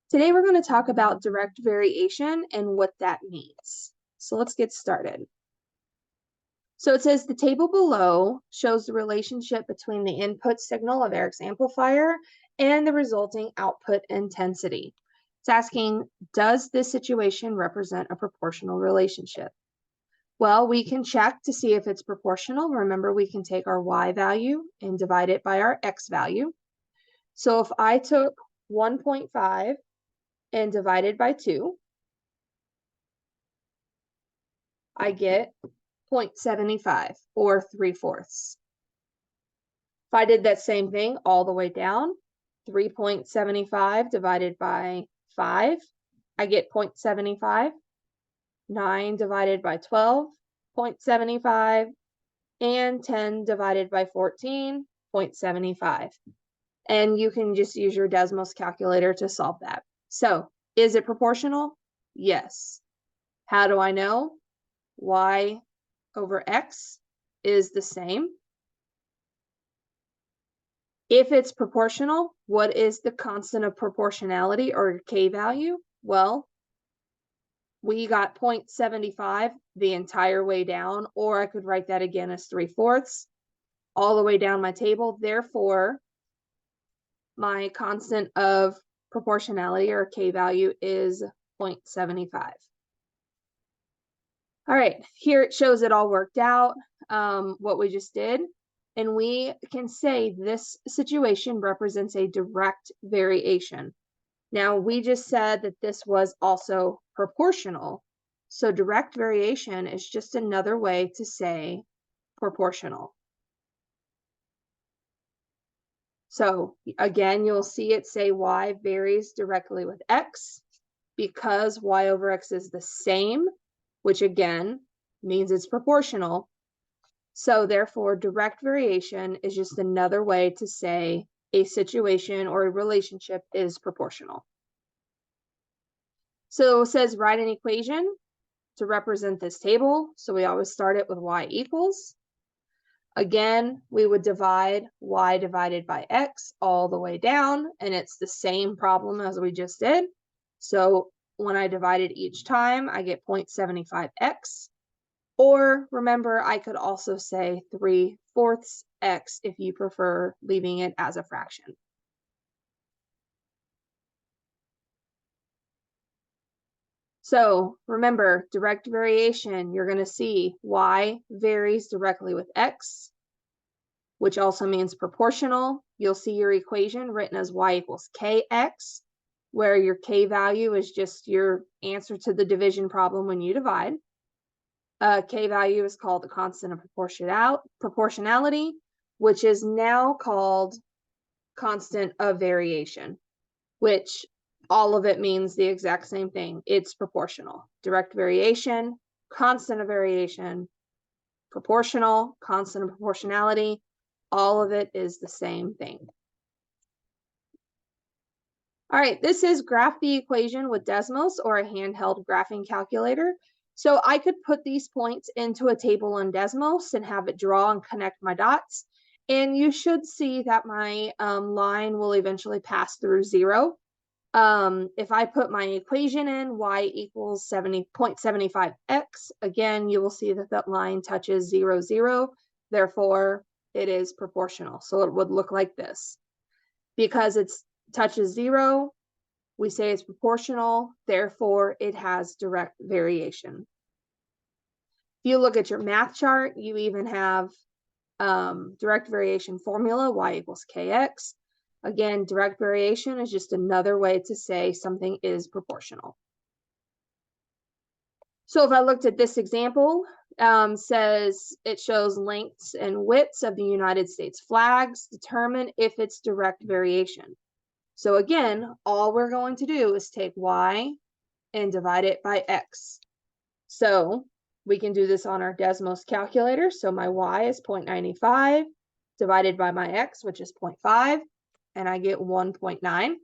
Today we're going to talk about direct variation and what that means. So let's get started. So it says the table below shows the relationship between the input signal of Eric's amplifier and the resulting output intensity. It's asking, does this situation represent a proportional relationship? Well, we can check to see if it's proportional. Remember, we can take our Y value and divide it by our X value. So if I took 1.5 and divided by 2, I get 0.75 or 3/4. If I did that same thing all the way down, 3.75 divided by 5, I get 0.75. 9 divided by 12, 0.75. And 10 divided by 14, 0.75. And you can just use your Desmos calculator to solve that. So, is it proportional? Yes. How do I know? Y over X is the same. If it's proportional, what is the constant of proportionality or K value? Well, we got 0.75 the entire way down, or I could write that again as 3/4 all the way down my table. Therefore, my constant of proportionality or K value is 0.75. All right, here it shows it all worked out, what we just did. And we can say this situation represents a direct variation. Now, we just said that this was also proportional. So direct variation is just another way to say proportional. So again, you'll see it say Y varies directly with X because Y over X is the same, which again means it's proportional. So therefore, direct variation is just another way to say a situation or a relationship is proportional. So it says write an equation to represent this table. So we always start it with Y equals. Again, we would divide Y divided by X all the way down, and it's the same problem as we just did. So when I divide it each time, I get 0.75X. Or remember, I could also say 3/4 X if you prefer leaving it as a fraction. So remember, direct variation, you're going to see Y varies directly with X, which also means proportional. You'll see your equation written as Y equals KX, where your K value is just your answer to the division problem when you divide. K value is called the constant of proportionality, which is now called constant of variation, which all of it means the exact same thing. It's proportional. Direct variation, constant of variation, proportional, constant of proportionality, all of it is the same thing. All right, this is graph the equation with Desmos or a handheld graphing calculator. So I could put these points into a table in Desmos and have it draw and connect my dots. And you should see that my line will eventually pass through 0. If I put my equation in, Y equals 0.75X, again, you will see that that line touches 0, 0. Therefore, it is proportional. So it would look like this. Because it touches 0, we say it's proportional. Therefore, it has direct variation. If you look at your math chart, you even have direct variation formula, Y equals KX. Again, direct variation is just another way to say something is proportional. So if I looked at this example, says it shows lengths and widths of the United States flags, determine if it's direct variation. So again, all we're going to do is take Y and divide it by X. So we can do this on our Desmos calculator. So my Y is 0.95 divided by my X, which is 0.5. And I get 1.9.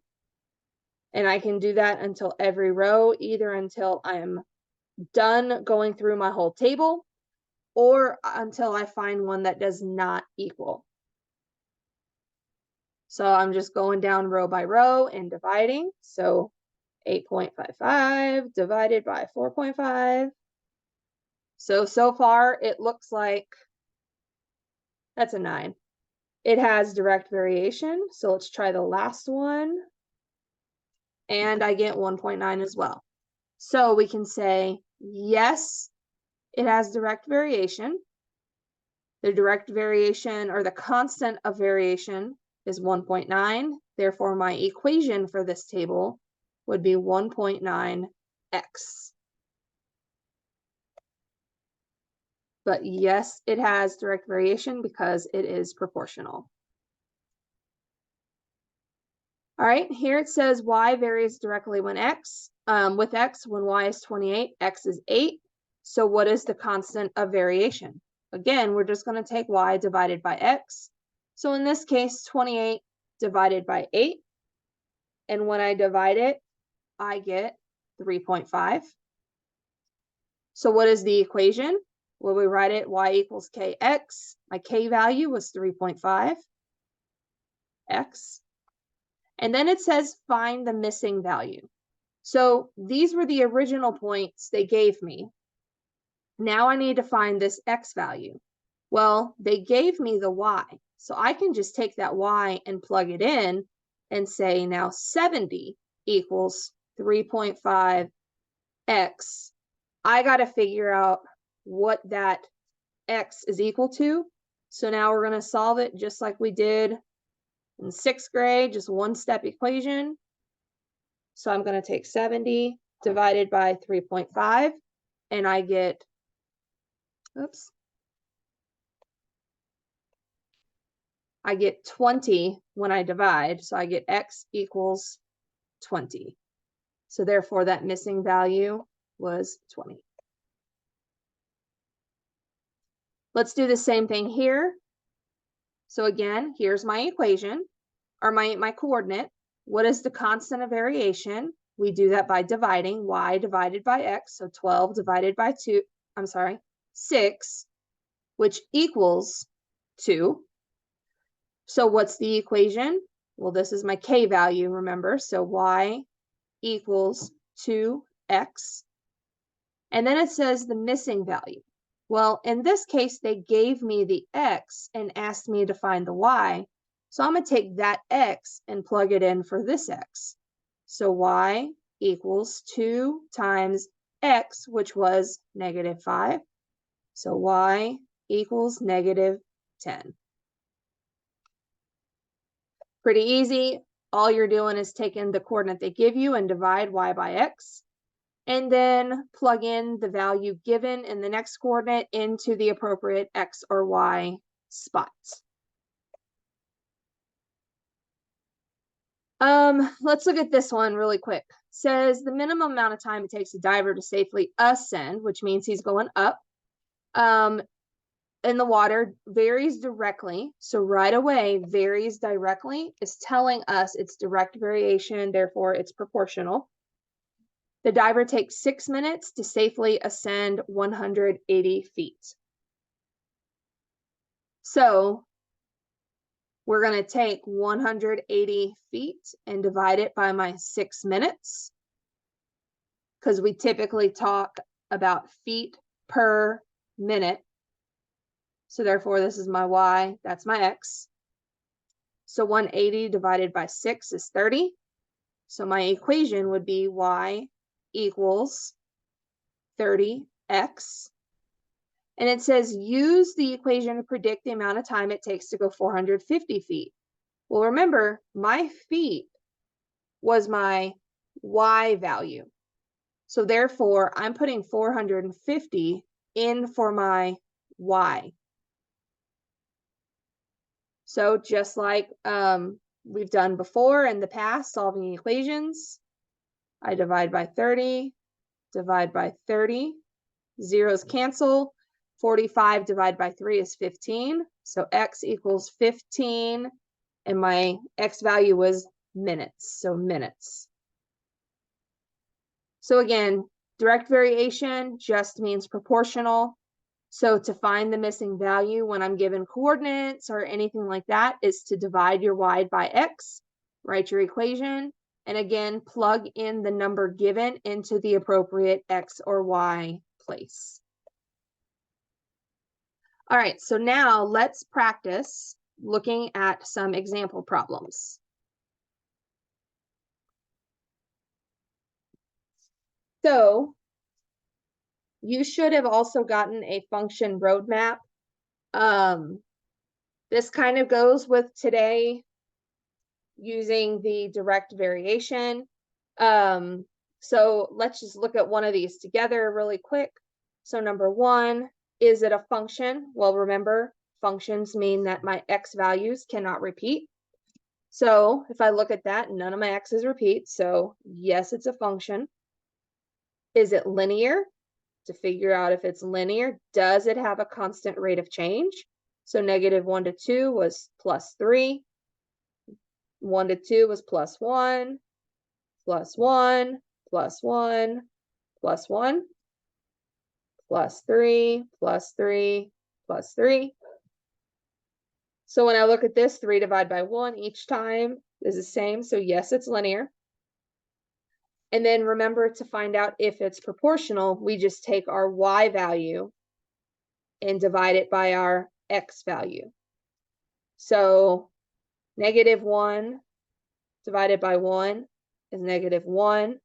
And I can do that until every row, either until I'm done going through my whole table or until I find one that does not equal. So I'm just going down row by row and dividing. So 8.55 divided by 4.5. So far it looks like that's a 9. It has direct variation, so let's try the last one. And I get 1.9 as well. So we can say, yes, it has direct variation. The direct variation, or the constant of variation, is 1.9. Therefore, my equation for this table would be 1.9x. But yes, it has direct variation because it is proportional. All right, here it says y varies directly when x. With x, when y is 28, x is 8. So what is the constant of variation? Again, we're just going to take y divided by x. So in this case, 28 divided by 8. And when I divide it, I get 3.5. So what is the equation? Well, we write it y equals kx. My k value was 3.5 x. And then it says find the missing value. So these were the original points they gave me. Now I need to find this x value. Well, they gave me the y. So I can just take that y and plug it in and say now 70 equals 3.5 x. I got to figure out what that x is equal to. So now we're going to solve it just like we did in 6th grade, just one-step equation. So I'm going to take 70 divided by 3.5, and I get, I get 20 when I divide. So I get x equals 20. So therefore that missing value was 20. Let's do the same thing here. So again, here's my equation, or my coordinate. What is the constant of variation? We do that by dividing y divided by x. So 12 divided by 6, which equals 2. So what's the equation? Well, this is my k value, remember. So y equals 2x. And then it says the missing value. Well, in this case, they gave me the x and asked me to find the y. So I'm going to take that x and plug it in for this x. So y equals 2 times x, which was -5. So y equals -10. Pretty easy. All you're doing is taking the coordinate they give you and divide y by x, and then plug in the value given in the next coordinate into the appropriate x or y spots. Let's look at this one really quick. It says the minimum amount of time it takes a diver to safely ascend, which means he's going up, in the water varies directly. So right away, varies directly is telling us it's direct variation, therefore it's proportional. The diver takes 6 minutes to safely ascend 180 feet. So we're going to take 180 feet and divide it by my 6 minutes, because we typically talk about feet per minute. So therefore, this is my y, that's my x. So 180 divided by 6 is 30. So my equation would be y equals 30x. And it says use the equation to predict the amount of time it takes to go 450 feet. Well, remember, my feet was my y value. So therefore, I'm putting 450 in for my y. So just like we've done before in the past, solving equations, I divide by 30, divide by 30, zeros cancel, 45 divided by 3 is 15, so x equals 15, and my x value was minutes, so minutes. So again, direct variation just means proportional. So to find the missing value when I'm given coordinates or anything like that is to divide your y by x, write your equation, And again, plug in the number given into the appropriate X or Y place. All right, so now let's practice looking at some example problems. So you should have also gotten a function roadmap. This kind of goes with today using the direct variation. So let's just look at one of these together really quick. So number one, is it a function? Well, remember, functions mean that my X values cannot repeat. So if I look at that, none of my X's repeat. So yes, it's a function. Is it linear? To figure out if it's linear, does it have a constant rate of change? So -1 to 2 was +3. 1 to 2 was +1, +1, +1, +1, +3, +3, +3. So when I look at this, 3 divided by 1 each time is the same. So yes, it's linear. And then remember, to find out if it's proportional, we just take our Y value and divide it by our X value. So -1 divided by 1 is -1.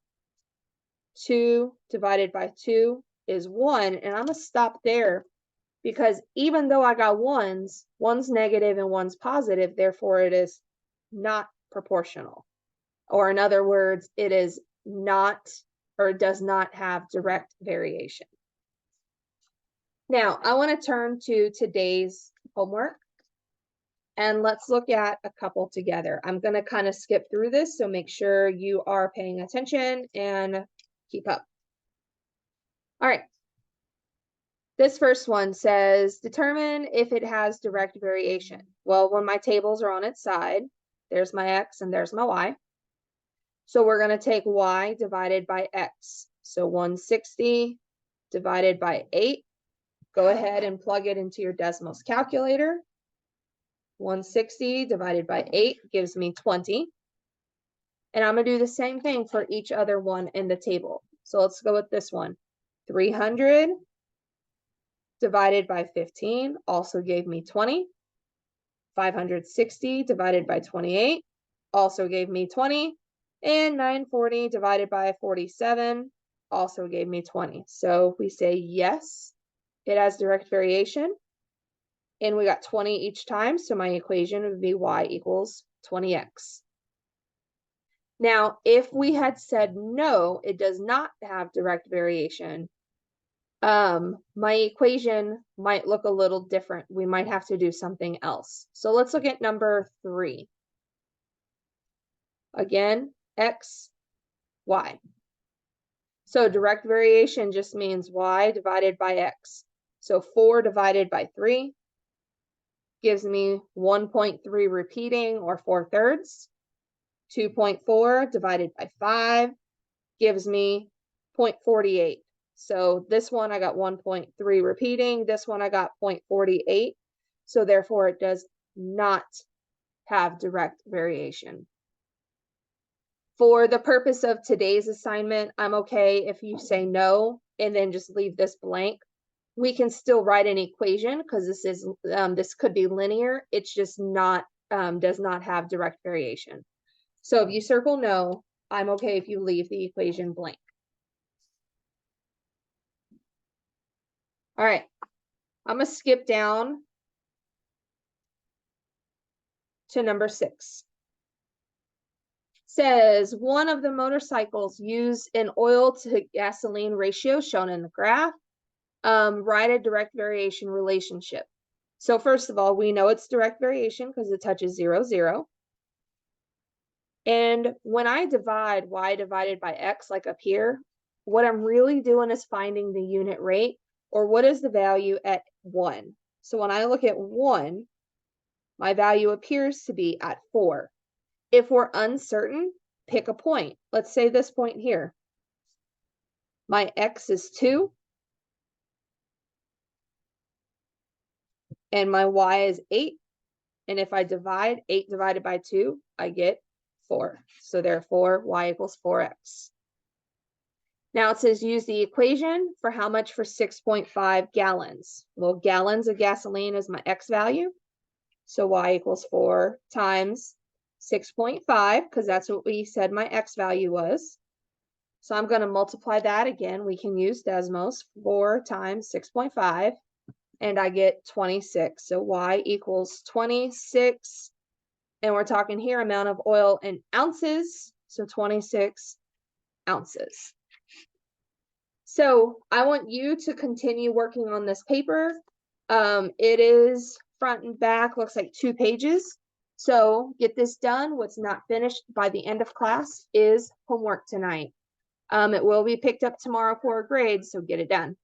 2 divided by 2 is 1. And I'm going to stop there because even though I got ones, one's negative and one's positive, therefore it is not proportional. Or in other words, it is not, or does not have direct variation. Now, I want to turn to today's homework. And let's look at a couple together. I'm going to kind of skip through this, so make sure you are paying attention and keep up. All right. This first one says, determine if it has direct variation. Well, when my tables are on its side, there's my X and there's my Y. So we're going to take Y divided by X. So 160 divided by 8. Go ahead and plug it into your Desmos calculator. 160 divided by 8 gives me 20. And I'm going to do the same thing for each other one in the table. So let's go with this one. 300 divided by 15 also gave me 20. 560 divided by 28 also gave me 20. And 940 divided by 47 also gave me 20. So we say yes, it has direct variation. And we got 20 each time, so my equation would be Y equals 20x. Now, if we had said no, it does not have direct variation, my equation might look a little different. We might have to do something else. So let's look at number 3. Again, X, Y. So direct variation just means Y divided by X. So 4 divided by 3 gives me 1.3 repeating, or 4/3. 2.4 divided by 5 gives me 0.48. So this one I got 1.3 repeating. This one I got 0.48. So therefore it does not have direct variation. For the purpose of today's assignment, I'm okay if you say no and then just leave this blank. We can still write an equation because this could be linear. It's just not does not have direct variation. So if you circle no, I'm okay if you leave the equation blank. All right, I'm gonna skip down to number 6. Says one of the motorcycles use an oil to gasoline ratio shown in the graph. Write a direct variation relationship. So first of all, we know it's direct variation because it touches 0, 0. And when I divide Y divided by X, like up here, what I'm really doing is finding the unit rate, or what is the value at 1. So when I look at 1, my value appears to be at 4. If we're uncertain, pick a point. Let's say this point here. My X is 2. And my Y is 8. And if I divide 8 divided by 2, I get 4. So therefore, y equals 4x. Now it says use the equation for how much for 6.5 gallons. Well, gallons of gasoline is my x value. So y equals 4 times 6.5, because that's what we said my x value was. So I'm going to multiply that again. We can use Desmos. 4 times 6.5, and I get 26. So y equals 26, and we're talking here amount of oil in ounces, so 26 ounces. So I want you to continue working on this paper. It is front and back, looks like 2 pages. So get this done. What's not finished by the end of class is homework tonight. It will be picked up tomorrow for a grade, so get it done.